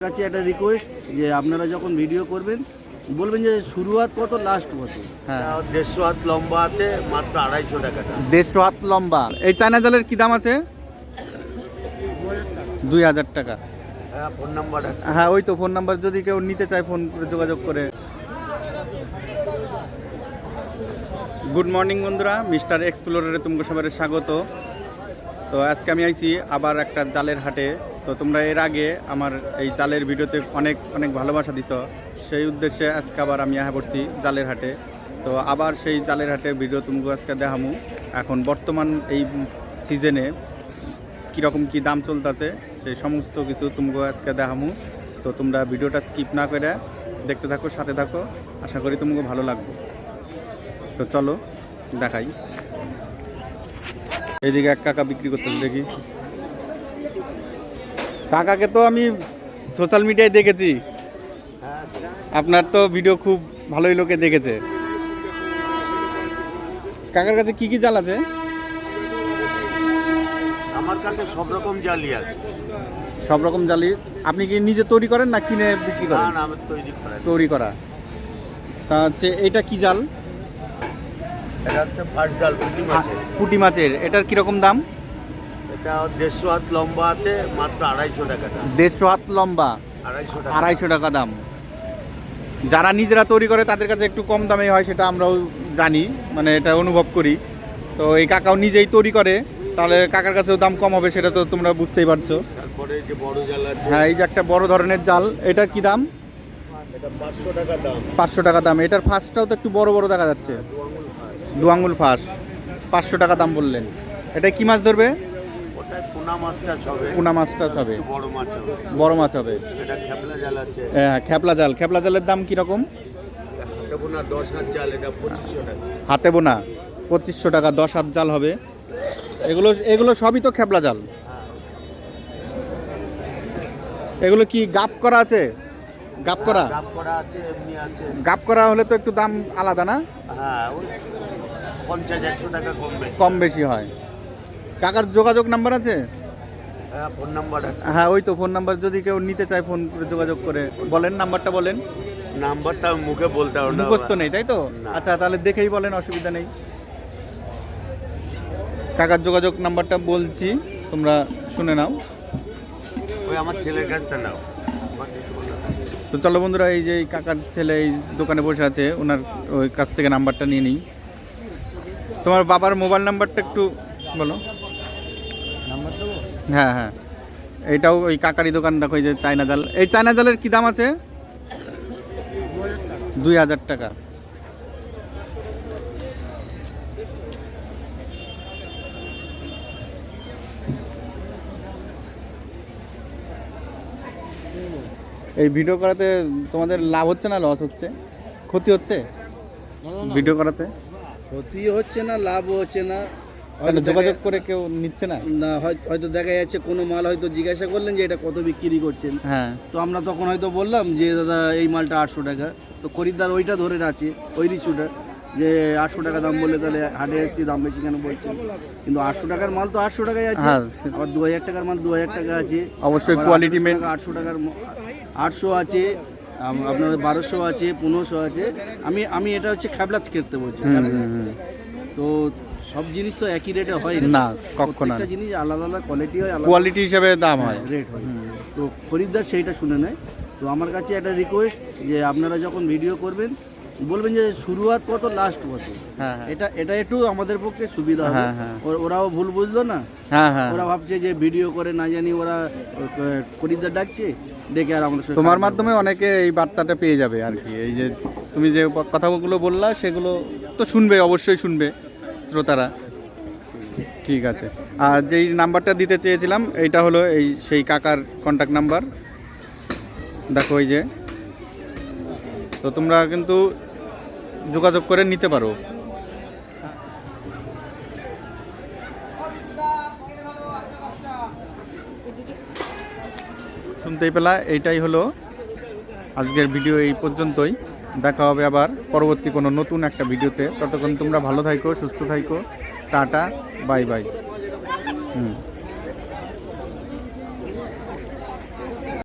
কাছে একটা রিকোয়েস্ট যে আপনারা যখন ভিডিও করবেন বলবেন যে শুরুয়াত কত লাস্ট কত। হ্যাঁ, 150 হাত লম্বা আছে, মাত্র 250 টাকা দাম। 150 হাত লম্বা। এই চায়না জালের কি দাম আছে? 2000 টাকা। হ্যাঁ, ফোন নাম্বার আছে। হ্যাঁ, ওই তো ফোন নাম্বার, যদি কেউ নিতে চায় ফোন করে যোগাযোগ করে। গুড মর্নিং বন্ধুরা, মিস্টার এক্সপ্লোরারে তোমাকে সবার স্বাগত। তো আজকে আমি আইছি আবার একটা জালের হাটে। তো তোমরা এর আগে আমার এই জালের ভিডিওতে অনেক অনেক ভালোবাসা দিছ, সেই উদ্দেশ্যে আজকে আবার আমি পড়ছি জালের হাটে। তো আবার সেই জালের হাটের ভিডিও তোমাকে আজকে দেখামু। এখন বর্তমান এই সিজনে কীরকম কী দাম চলতেছে সেই সমস্ত কিছু তোমাকে আজকে দেখামু। তো তোমরা ভিডিওটা স্কিপ না করে দেখতে থাকো, সাথে থাকো, আশা করি তোমাকে ভালো লাগবে। তো চলো দেখাই। এইদিকে এক কাকা বিক্রি করতেছে, দেখি। কাকাকে তো আমি সোশ্যাল মিডিয়ায় দেখেছি, আপনার তো ভিডিও খুব ভালোই লোকে দেখেছে। কাকার কাছে কি কি জাল আছে? আমার কাছে সব রকম জালই আছে। সব রকম জালি আপনি কি নিজে তৈরি করেন না কিনে বিক্রি না করেন? না, আমি তৈরি করা। তা হচ্ছে এইটা কি জাল? এটা হচ্ছে ফার্স্ট জাল, পুঁটি মাছের। পুঁটি মাছের। এটার কীরকম দাম? এটা 150 হাত লম্বা আছে, মাত্র 250 টাকা দাম। 150 হাত লম্বা, 250 টাকা। 250 টাকা দাম। যারা নিজেরা তৈরি করে তাদের কাছে একটু কম দামে হয়, সেটা আমরাও জানি, মানে এটা অনুভব করি। তো এই কাকাও নিজেই তৈরি করে, তাহলে কাকার কাছেও দাম কম হবে, সেটা তো তোমরা বুঝতেই পারছো। তারপরে যে বড় জাল আছে। হ্যাঁ, এই যে একটা বড় ধরনের জাল, এটার কি দাম? এটা 500 টাকা দাম। 500 টাকা দাম। এটার ফাঁসটাও তো একটু বড় বড় দেখা যাচ্ছে, 2 আঙুল ফাঁস। 500 টাকা দাম বললেন। এটা কি মাছ ধরবে? ওটাই পোনা মাছটা হবে। পোনা মাছটা হবে, একটু বড় মাছ হবে। বড় মাছ হবে। এটা খেপলা জাল আছে। হ্যাঁ, খেপলা জাল। খেপলা জালের দাম কীরকম? হাতে বোনা 10 হাত জাল, এটা 2500 টাকা। হাতে বোনা 2500 টাকা, 10 হাত জাল হবে। এগুলো সবই তো খেপলা জাল। এগুলো কি গাপ করা আছে? গাপ করা? দাম করা আছে, এমনি আছে। গাপ করা হলে তো একটু দাম আলাদা না? হ্যাঁ, ওই 50-100 টাকা কম বেশি হয়। কাকার যোগাযোগ নাম্বার আছে? হ্যাঁ, ফোন নাম্বার আছে। হ্যাঁ, ওই তো ফোন নাম্বার, যদি কেউ নিতে চায় ফোন করে যোগাযোগ করে। বলেন নাম্বারটা বলেন। নাম্বারটা মুখে বলতে হবে না। মুখস্থ নেই তাই তো? না। আচ্ছা, তাহলে দেখেই বলেন, অসুবিধা নেই। কাকার যোগাযোগ নাম্বারটা বলছি, তোমরা শুনে নাও। ওই আমার ছেলের কাছটা নাও। তো চলো বন্ধুরা, এই যে এই কাকার ছেলে এই দোকানে বসে আছে, ওনার ওই কাছ থেকে নাম্বারটা নিয়ে নিই। তোমার বাবার মোবাইল নাম্বারটা একটু বলো। নাম্বার দেবো? হ্যাঁ হ্যাঁ, এইটাও ওই কাকারি দোকান। দেখো, এই যে চায়না জাল। এই চায়না জালের কি দাম আছে? 2000 টাকা। এই ভিডিও করাতে তোমাদের লাভ হচ্ছে না লস হচ্ছে? ক্ষতি হচ্ছে ভিডিও করাতে? ক্ষতি হচ্ছে না, লাভ হচ্ছে না। তাহলে যোগাযোগ করে কেউ নিচ্ছে না? না, হয়তো দেখা যাচ্ছে কোনো মাল হয়তো জিজ্ঞাসা করলেন যে এটা কত বিক্রি করছেন, হ্যাঁ, তো আমরা তখন হয়তো বললাম যে দাদা এই মালটা 800 টাকা। তো খরিদ্দার ওইটা ধরে আছে, ওই রিস্যুটা, যে 800 টাকা দাম বললে তাহলে হাটে এসেছি, দাম বেশি কেন বলছেন? কিন্তু 800 টাকার মাল তো 800 টাকায় আছে। হ্যাঁ, আবার 2000 টাকার মাল 2000 টাকা আছে। অবশ্যই আবার কোয়ালিটি 800 টাকার 800 আছে, আপনার 1200 আছে, 1500 আছে। আমি এটা হচ্ছে খেপলা খেতে বলছি। তো সব জিনিস তো একই রেটে হয় না, কখনো একটা জিনিস আলাদা আলাদা কোয়ালিটি হয়, আলাদা কোয়ালিটি হিসেবে দাম হয়, রেট হয়। তো খরিদ্দার সেইটা শুনে নেয়। তো আমার কাছে একটা রিকোয়েস্ট যে আপনারা যখন ভিডিও করবেন বলবেন যে শুরুয়াত কত লাস্ট কত। হ্যাঁ হ্যাঁ এটা একটু আমাদের পক্ষে সুবিধা হবে। হ্যাঁ, হ্যাঁ। ওরাও ভুল বুঝলো না। হ্যাঁ হ্যাঁ। ওরা ভাবছে যে ভিডিও করে না জানি ওরা খরিদ্দার ডাকছে, ডেকে আর আমাদের সাথে তোমার মাধ্যমে অনেকে এই বার্তাটা পেয়ে যাবে আর কি। এই যে তুমি যে কথাগুলো বললা সেগুলো তো শুনবে, অবশ্যই শুনবে শ্রোতারা। ঠিক আছে। আর যেই নাম্বারটা দিতে চেয়েছিলাম, এইটা হলো এই সেই কাকার কন্ট্যাক্ট নাম্বার। দেখো, এই যে। তো তোমরা কিন্তু যোগাযোগ করে নিতে পারো। শুনতেই পেলা, এইটাই হলো আজকের ভিডিও। এই পর্যন্তই। দেখা হবে আবার পরবর্তী কোনো নতুন একটা ভিডিওতে। ততক্ষণ তোমরা ভালো থাইকো, সুস্থ থাইকো। Tata, bye bye.